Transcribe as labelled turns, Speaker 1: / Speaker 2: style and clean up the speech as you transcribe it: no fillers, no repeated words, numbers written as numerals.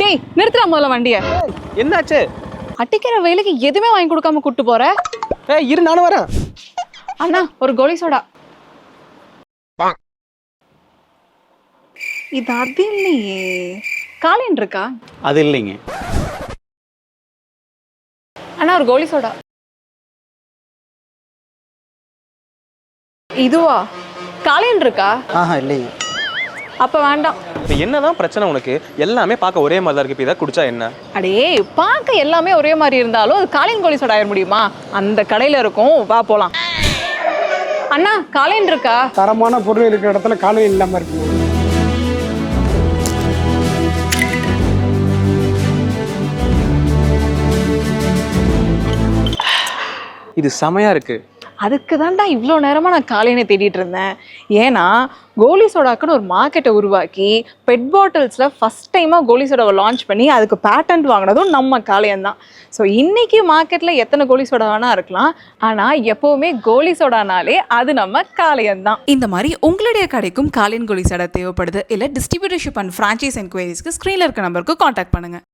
Speaker 1: டேய் நிறுத்துறா முதல்ல வண்டியை.
Speaker 2: என்னாச்சு?
Speaker 1: அட்டிக்கிற வேலைக்கு எதுவுமே வாங்கி கொடுக்காம கூட்டு போற.
Speaker 2: இரு நானும் வரேன்.
Speaker 1: அண்ணா ஒரு கோலி சோடா. இது அது இல்லையே, காலைன் இருக்கா?
Speaker 2: அது இல்லைங்க.
Speaker 1: அண்ணா ஒரு கோலி சோடா. இதுவா? காலைன் இருக்கா?
Speaker 2: இல்லைங்க.
Speaker 1: அப்ப வேண்டாம்.
Speaker 2: இப்போ என்னதான் பிரச்சனை உனக்கு? எல்லாமே பார்க்க ஒரே மாதிரி தான் இருக்கு. இப்போ இதை குடிச்சா என்ன?
Speaker 1: அடே பார்க்க எல்லாமே ஒரே மாதிரி இருந்தாலும் அது காலைன் கோலி சோடா ஆயிட முடியுமா? அந்த கடையில இருக்கும், வா போலாம். அண்ணா காலைன் இருக்கா?
Speaker 3: தரமான பொருள் இருக்கிற இடத்துல காலையில் இல்லாமல் இருக்கு.
Speaker 2: இது செமையா இருக்கு.
Speaker 1: அதுக்கு தான்டா இவ்வளோ நேரமாக நான் காலையினை தேடிட்டு இருந்தேன். ஏன்னா கோலி சோடாக்குன்னு ஒரு மார்க்கெட்டை உருவாக்கி பெட் பாட்டில்ஸில் ஃபஸ்ட் டைமாக கோலி சோடாவை லான்ச் பண்ணி அதுக்கு பேட்டன்ட் வாங்கினதும் நம்ம காளையன் தான். ஸோ இன்றைக்கி மார்க்கெட்டில் எத்தனை கோலி சோடா வேணால் இருக்கலாம், ஆனால் எப்போவுமே கோலி சோடானாலே அது நம்ம காளையன் தான்.
Speaker 4: இந்த மாதிரி உங்களுடைய கடைக்கும் காளையன் கோலி சோடா தேவைப்படுது இல்லை டிஸ்ட்ரிபியூட்டர்ஷிப் அண்ட் ஃப்ரான்ச்சைஸ் என்கொயரிஸ்க்கு ஸ்க்ரீனில் இருக்க நம்பருக்கு காண்டாக்ட் பண்ணுங்கள்.